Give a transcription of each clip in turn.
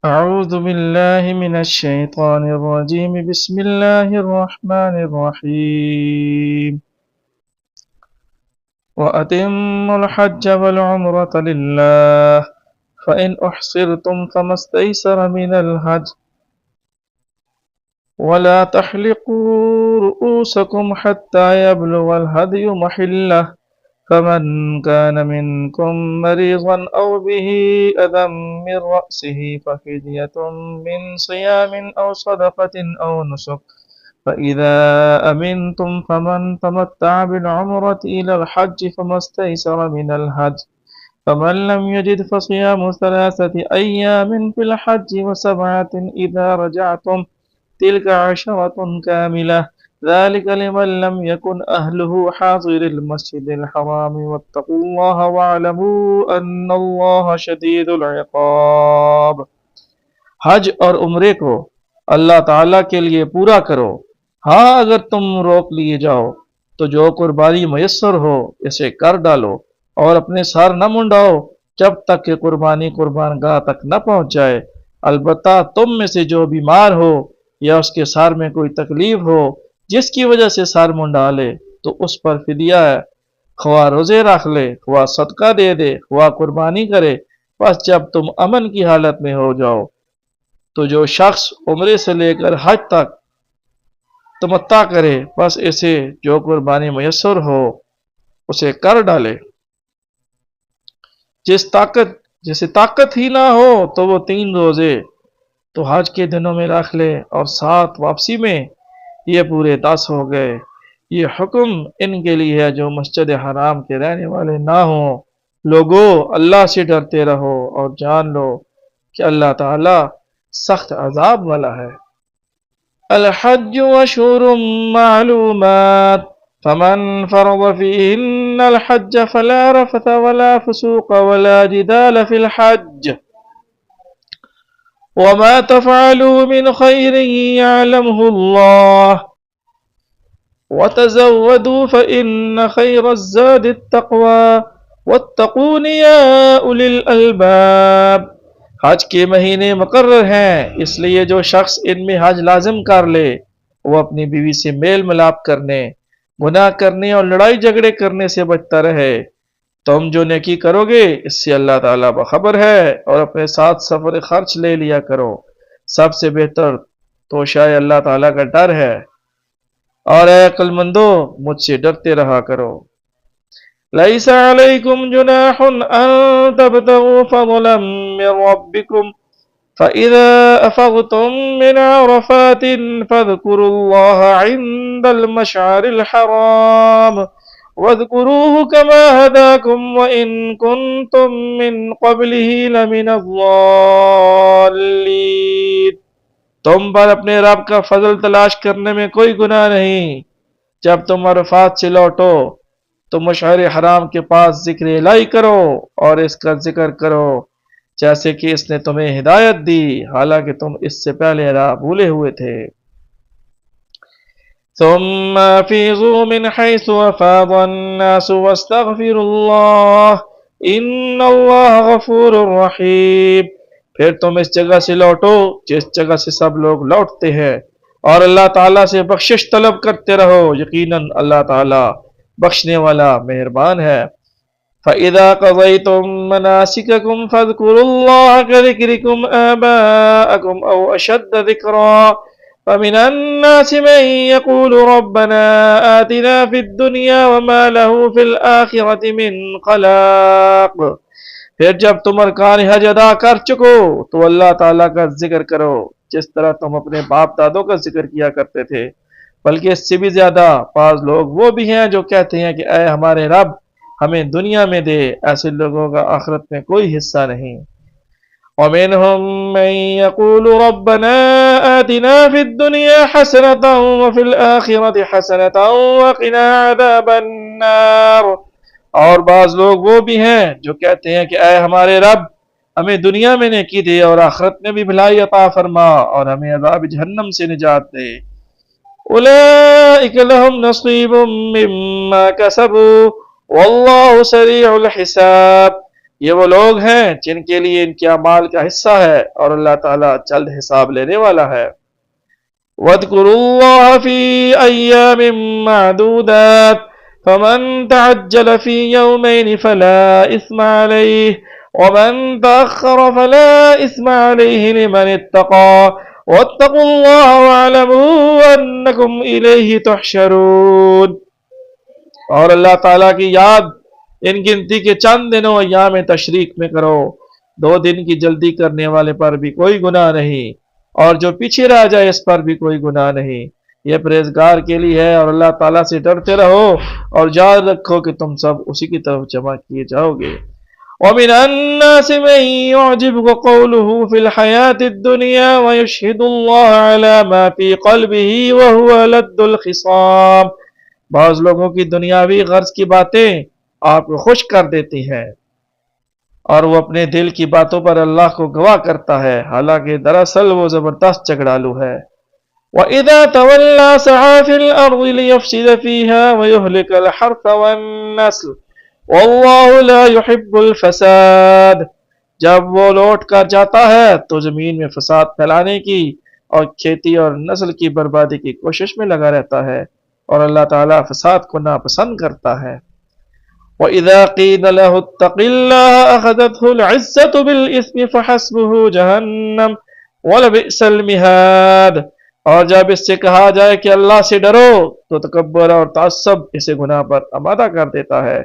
أعوذ بالله من الشيطان الرجيم بسم الله الرحمن الرحيم وأتموا الحج والعمرة لله فإن أحصرتم فما استيسر من الهدي ولا تحلقوا رؤوسكم حتى يبلغ الهدي محله فمن كان منكم مريضا أو به أذى من رأسه ففدية من صيام أو صدقة أو نسك فإذا أمنتم فمن تمتع بالعمرة إلى الحج فما استيسر من الهدي فمن لم يجد فصيام 3 أيام في الحج و7 إذا رجعتم تلك 10 كاملة ذلك لمن لم يكن أهله حاضر المسجد الحرام واتقوا الله واعلموا أن الله شديد العقاب۔ حج اور عمرے کو اللہ تعالیٰ کے لیے پورا کرو۔ ہاں اگر تم روک لیے جاؤ تو جو قربانی میسر ہو اسے کر ڈالو اور اپنے سر نہ منڈاؤ جب تک کہ قربانی قربان گاہ تک نہ پہنچ جائے۔ البتہ تم میں سے جو بیمار ہو یا اس کے سر میں کوئی تکلیف ہو جس کی وجہ سے سر منڈا لے تو اس پر فدیہ ہے، خواہ روزے رکھ لے، خواہ صدقہ دے دے، خواہ قربانی کرے۔ بس جب تم امن کی حالت میں ہو جاؤ تو جو شخص عمرے سے لے کر حج تک تمتع کرے بس اسے جو قربانی میسر ہو اسے کر ڈالے۔ جسے طاقت ہی نہ ہو تو وہ 3 روزے تو حج کے دنوں میں رکھ لے اور 7 واپسی میں، یہ پورے 10 ہو گئے۔ یہ حکم ان کے لیے ہے جو مسجد حرام کے رہنے والے نہ ہوں۔ لوگو اللہ سے ڈرتے رہو اور جان لو کہ اللہ تعالی سخت عذاب والا ہے۔ الحج اشہر معلومات فمن فرض فيهن الحج فلا رفث ولا فسوق ولا جدال في الحج وما تفعلوا من خير يعلمه الله وتزودوا فإن خير الزاد التقوى واتقون يا أولي الألباب۔ حج کے مہینے مقرر ہیں اس لیے جو شخص ان میں حج لازم کر لے وہ اپنی بیوی سے میل ملاپ کرنے، گناہ کرنے اور لڑائی جھگڑے کرنے سے بچتا رہے۔ تم جو نیکی کرو گے اس سے اللہ تعالیٰ باخبر ہے، اور اپنے ساتھ سفر خرچ لے لیا کرو، سب سے بہتر تو شاید اللہ تعالیٰ کا ڈر ہے، اور اے عقل مندو مجھ سے ڈرتے رہا کرو۔ لَيْسَ عَلَيْكُمْ جُنَاحٌ أَن تَبْتَغُوا فَضْلًا مِّن رَّبِّكُمْ فَإِذَا أَفَضْتُم مِّنْ عَرَفَاتٍ فَاذْكُرُوا اللَّهَ عِندَ الْمَشْعَرِ الْحَرَامِ وَاذْكُرُوهُ كَمَا هَدَاكُمْ وَإِن كُنتُم مِّن قَبْلِهِ لَمِنَ الضَّالِّينَ۔ تم پر اپنے رب کا فضل تلاش کرنے میں کوئی گناہ نہیں۔ جب تم عرفات سے لوٹو تو مشعر حرام کے پاس ذکر الہی کرو اور اس کا ذکر کرو جیسے کہ اس نے تمہیں ہدایت دی، حالانکہ تم اس سے پہلے راہ بھولے ہوئے تھے۔ ثم افیضوا من حیث افاض الناس واستغفروا اللہ ان اللہ غفور رحیم۔ پھر تم اس جگہ سے لوٹو جس جگہ سے سب لوگ لوٹتے ہیں اور اللہ تعالیٰ سے بخشش طلب کرتے رہو، یقیناً اللہ تعالیٰ بخشنے والا مہربان ہے۔ فَإِذَا قَضَيْتُم مَّنَاسِكَكُمْ فَاذْكُرُوا اللَّهَ كَذِكْرِكُمْ آبَاءَكُمْ أَوْ أَشَدَّ ذِكْرًا فَمِنَ النَّاسِ مَن يَقُولُ رَبَّنَا آتِنَا فِي الدُّنْيَا وَمَا لَهُ فِي الْآخِرَةِ مِنْ خَلَاقٍ۔ پھر جب تم ارکان حج ادا کر چکو تو اللہ تعالیٰ کا ذکر کرو جس طرح تم اپنے باپ دادوں کا ذکر کیا کرتے تھے، بلکہ اس سے بھی زیادہ۔ بعض لوگ وہ بھی ہیں جو کہتے ہیں کہ اے ہمارے رب ہمیں دنیا میں دے، ایسے لوگوں کا آخرت میں کوئی حصہ نہیں۔ وَمِنْهُمْ مَن يَقُولُ رَبَّنَا آتِنَا فِي الدُّنْيَا حَسَنَةً وَفِي الْآخِرَةِ حَسَنَةً وَقِنَا عَذَابَ النَّارِ۔ اور بعض لوگ وہ بھی ہیں جو کہتے ہیں کہ اے ہمارے رب ہمیں دنیا میں نیکی دے اور آخرت میں بھی بھلائی عطا فرما اور ہمیں عذاب جہنم سے نجات دے۔ أولئك لهم نصيب مما كسبوا والله سريع الحساب۔ یہ وہ لوگ ہیں جن کے لیے ان کے اعمال کا حصہ ہے اور اللہ تعالیٰ جلد حساب لینے والا ہے۔ وَاذْكُرُوا اللَّهَ فِي أَيَّامٍ مَّعْدُودَاتٍ فَمَن تَعَجَّلَ فِي يَوْمَيْنِ فَلَا إِثْمَ عَلَيْهِ وَمَن تَأَخَّرَ فَلَا إِثْمَ عَلَيْهِ لِمَنِ اتَّقَىٰ وَاتَّقُوا اللَّهَ وَاعْلَمُوا أَنَّكُمْ إِلَيْهِ تُحْشَرُونَ۔ اور اللہ تعالیٰ کی یاد ان گنتی کے چند دنوں ایام تشریق میں کرو، 2 دن کی جلدی کرنے والے پر بھی کوئی گناہ نہیں، اور جو پیچھے رہ جائے اس پر بھی کوئی گناہ نہیں، یہ پرہیزگار کے لیے ہے۔ اور اللہ تعالیٰ سے ڈرتے رہو اور یاد رکھو کہ تم سب اسی کی طرف جمع کیے جاؤ گے۔ وَمِنَ النَّاسِ مَن يُعْجِبُكَ قَوْلُهُ فِي الْحَيَاةِ الدُّنْيَا وَيُشْهِدُ اللَّهَ عَلَى مَا فِي قَلْبِهِ وَهُوَ لَدُّ الْخِصَامِ۔ بعض لوگوں کی دنیاوی غرض کی باتیں آپ کو خوش کر دیتی ہیں اور وہ اپنے دل کی باتوں پر اللہ کو گواہ کرتا ہے، حالانکہ دراصل وہ زبردست جھگڑالو ہے۔ وَإِذَا تَوَلَّى سَعَىٰ فِي الْأَرْضِ لِيُفْسِدَ فِيهَا وَيُهْلِكَ الْحَرْثَ وَالنَّسْلَ وَاللَّهُ لَا يُحِبُّ الْفَسَادَ۔ جب وہ لوٹ کر جاتا ہے تو زمین میں فساد پھیلانے کی اور کھیتی اور نسل کی بربادی کی کوشش میں لگا رہتا ہے، اور اللہ تعالیٰ فساد کو ناپسند کرتا ہے۔ وَإِذَا قِيلَ لَهُ اتَّقِ اللَّهَ أَخَذَتْهُ الْعِزَّةُ بِالْإِثْمِ فَحَسْبُهُ جَهَنَّمُ وَلَبِئْسَ الْمِهَادُ۔ اور جب اس سے کہا جائے کہ اللہ سے ڈرو تو تکبر اور تعصب اسے گناہ پر آمادہ کر دیتا ہے،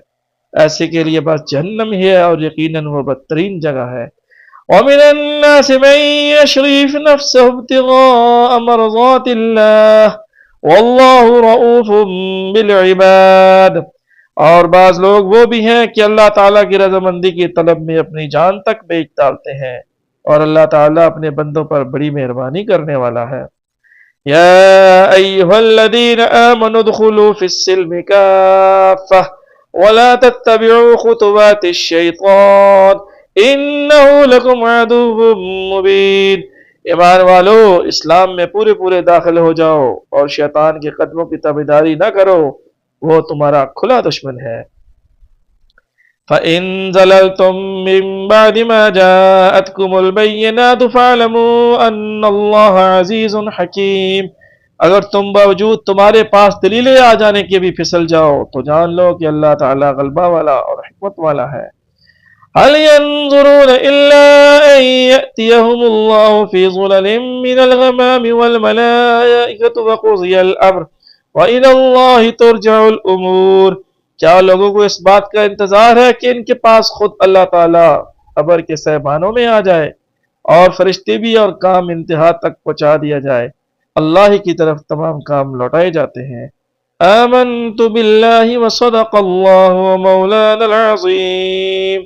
ایسے کے لیے بس جہنم ہی ہے اور یقیناً وہ بدترین جگہ ہے۔ وَمِنَ النَّاسِ مَن يَشْرِي نَفْسَهُ ابْتِغَاءَ مَرْضَاتِ اللَّهِ وَاللَّهُ رَءُوفٌ بِالْعِبَادِ۔ اور بعض لوگ وہ بھی ہیں کہ اللہ تعالیٰ کی رضامندی کی طلب میں اپنی جان تک بیچ ڈالتے ہیں، اور اللہ تعالیٰ اپنے بندوں پر بڑی مہربانی کرنے والا ہے۔ يا أيها الذين آمنوا ادخلوا في السلم كافة ولا تتبعوا خطوات الشيطان إنه لكم عدو مبين۔ ایمان والو، اسلام میں پورے داخل ہو جاؤ اور شیطان کے قدموں کی تابعداری نہ کرو، وہ تمہارا کھلا دشمن ہے۔ فَإِن زَلَلْتُم مِّن بَعْدِ مَا جَاءَتْكُمُ الْبَيِّنَاتُ فَاعْلَمُوا أَنَّ اللَّهَ عَزِيزٌ حَكِيمٌ۔ اگر تم باوجود تمہارے پاس دلیلیں آ جانے کے بھی پھسل جاؤ تو جان لو کہ اللہ تعالیٰ غلبہ والا اور حکمت والا ہے۔ هَلْ يَنظُرُونَ إِلَّا أَن يَأْتِيَهُمُ اللَّهُ فِي ظُلَلٍ مِّنَ الْغَمَامِ وَالْمَلَائِكَةُ وَقُضِيَ الْأَمْرُ وَإِلَى اللَّهِ تُرْجَعُ الْأُمُورُ۔ کیا لوگوں کو اس بات کا انتظار ہے کہ ان کے پاس خود اللہ تعالیٰ قبر کے سائبانوں میں آ جائے اور فرشتے بھی اور کام انتہا تک پہنچا دیا جائے؟ اللہ ہی کی طرف تمام کام لوٹائے جاتے ہیں۔ آمنت باللہ وصدق اللہ مولانا العظیم۔